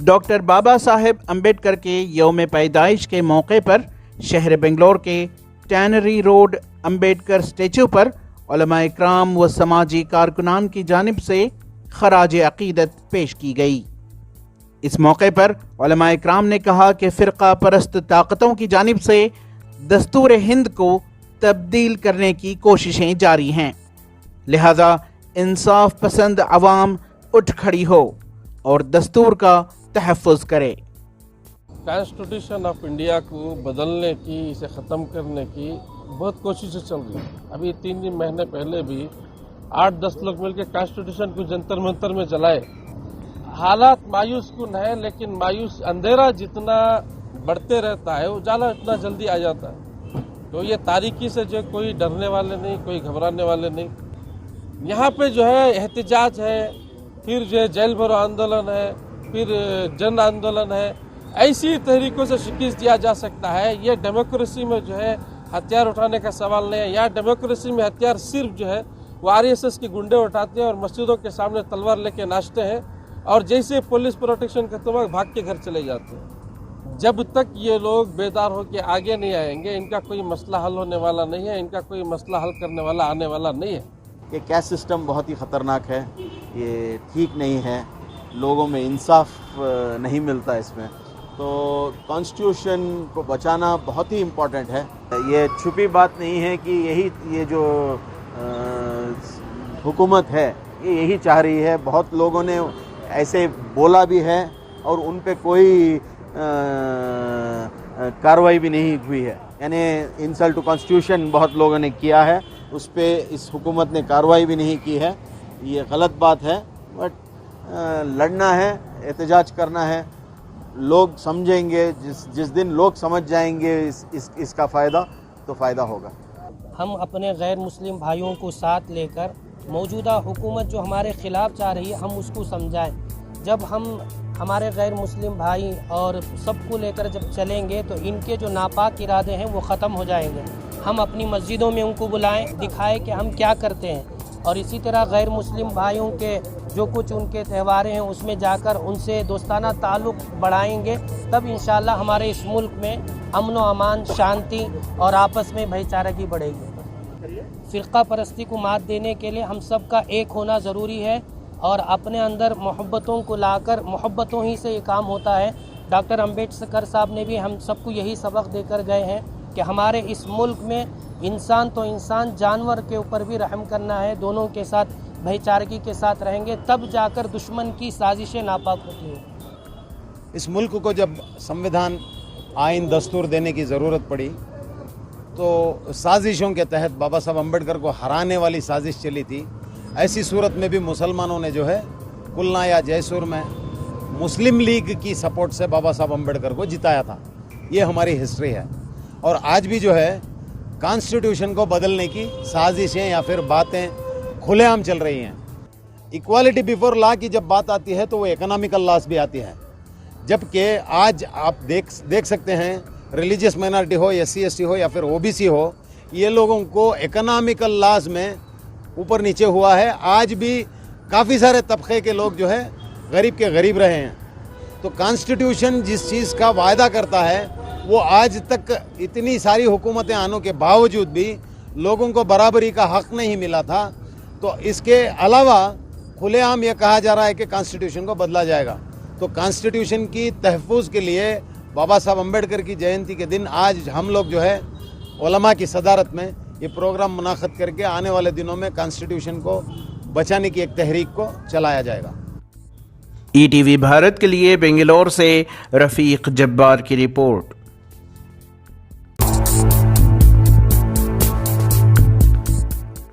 Doctor Baba Saheb Ambedkar के यौम पैदाइश के मौके पर शहर बेंगलोर के टैनरी रोड अम्बेडकर स्टेचू पर उलमा इकराम व समाजी कारकुनान की जानिब से खराज अकीदत पेश की गई। इस मौके पर उलमा इकराम ने कहा कि फ़िरका परस्त ताकतों की जानिब से दस्तूर हिंद को तब्दील करने की कोशिशें जारी हैं, लिहाजा इंसाफ पसंद अवाम उठ खड़ी हो और दस्तूर का तहफ़्फ़ुज़ करे। कॉन्स्टिट्यूशन ऑफ इंडिया को बदलने की, इसे ख़त्म करने की बहुत कोशिशें चल रही हैं। अभी 3 महीने पहले भी 8-10 लोग मिलकर कॉन्स्टिट्यूशन को जंतर मंतर में जलाए। हालात मायूस कुन है, लेकिन मायूस अंधेरा जितना बढ़ते रहता है उजाला इतना जल्दी आ जाता है। तो ये तारीकी से जो कोई डरने वाले नहीं, कोई घबराने वाले नहीं। यहाँ पे जो है एहतजाज है, फिर जो है जेल भरो आंदोलन है, फिर जन आंदोलन है, ऐसी तहरीकों से शिकस्त दिया जा सकता है। ये डेमोक्रेसी में जो है हथियार उठाने का सवाल नहीं है। यहाँ डेमोक्रेसी में हथियार सिर्फ जो है वो RSS के गुंडे उठाते हैं और मस्जिदों के सामने तलवार लेके नाचते हैं और जैसे पुलिस प्रोटेक्शन खत्म हो भाग के घर चले जाते हैं। जब तक ये लोग बेदार होकर आगे नहीं आएंगे, इनका कोई मसला हल होने वाला नहीं है, इनका कोई मसला हल करने वाला आने वाला नहीं है। ये कैस्ट सिस्टम बहुत ही ख़तरनाक है, ये ठीक नहीं है, लोगों में इंसाफ नहीं मिलता इसमें। तो कॉन्स्टिट्यूशन को बचाना बहुत ही इम्पोर्टेंट है। ये छुपी बात नहीं है कि ये जो हुकूमत है ये यही चाह रही है। बहुत लोगों ने ऐसे बोला भी है और उन पे कोई कार्रवाई भी नहीं हुई है। यानी इंसल्ट टू कॉन्स्टिट्यूशन बहुत लोगों ने किया है, उस पे इस हुकूमत ने कार्रवाई भी नहीं की है। ये गलत बात है, बट लड़ना है, एहतजाज करना है। लोग समझेंगे, जिस दिन लोग समझ जाएंगे इसका फ़ायदा, तो फ़ायदा होगा। हम अपने गैर मुस्लिम भाइयों को साथ लेकर मौजूदा हुकूमत जो हमारे ख़िलाफ़ चाह रही है हम उसको समझाएं। जब हम हमारे गैर मुस्लिम भाई और सबको लेकर जब चलेंगे तो इनके जो नापाक इरादे हैं वो ख़त्म हो जाएंगे। हम अपनी मस्जिदों में उनको बुलाएं, दिखाएं कि हम क्या करते हैं, और इसी तरह गैर मुस्लिम भाइयों के जो कुछ उनके त्यौहार हैं उसमें जाकर उनसे दोस्ताना ताल्लुक़ बढ़ाएंगे। तब इंशाअल्लाह हमारे इस मुल्क में अमन व अमान, शांति और आपस में भाईचारगी बढ़ेगी। फ़िरका परस्ती को मात देने के लिए हम सब का एक होना ज़रूरी है और अपने अंदर मोहब्बतों को लाकर, मोहब्बतों ही से ये काम होता है। डॉक्टर अम्बेडकर साहब ने भी हम सबको यही सबक देकर गए हैं कि हमारे इस मुल्क में इंसान तो इंसान, जानवर के ऊपर भी रहम करना है। दोनों के साथ भाईचारगी के साथ रहेंगे तब जाकर दुश्मन की साजिशें नापाक होती हैं। इस मुल्क को जब संविधान, आइन, दस्तूर देने की ज़रूरत पड़ी तो साजिशों के तहत बाबा साहब अम्बेडकर को हराने वाली साजिश चली थी। ऐसी सूरत में भी मुसलमानों ने जो है कुलना या जयसुर में मुस्लिम लीग की सपोर्ट से बाबा साहब अम्बेडकर को जिताया था। ये हमारी हिस्ट्री है। और आज भी जो है कॉन्स्टिट्यूशन को बदलने की साजिशें या फिर बातें खुलेआम चल रही हैं। इक्वालिटी बिफोर लॉ की जब बात आती है तो वो इकोनॉमिकल लॉस भी आती है, जबकि आज आप देख सकते हैं रिलीजियस माइनॉरिटी हो, SC ST हो या फिर OBC हो, ये लोगों को इकोनॉमिकल लॉस में ऊपर नीचे हुआ है। आज भी काफ़ी सारे तबके के लोग जो है गरीब के गरीब रहे हैं। तो कॉन्स्टिट्यूशन जिस चीज़ का वायदा करता है वो आज तक इतनी सारी हुकूमतें आने के बावजूद भी लोगों को बराबरी का हक़ नहीं मिला था। तो इसके अलावा खुलेआम ये कहा जा रहा है कि कॉन्स्टिट्यूशन को बदला जाएगा। तो कॉन्स्टिट्यूशन की तहफ़्फ़ुज़ के लिए बाबा साहब अम्बेडकर की जयंती के दिन आज हम लोग जो है उलमा की सदारत में ये प्रोग्राम मुनाक़िद करके आने वाले दिनों में कॉन्स्टिट्यूशन को बचाने की एक तहरीक को चलाया जाएगा। ETV भारत के लिए बेंगलोर से रफ़ीक जब्बार की रिपोर्ट।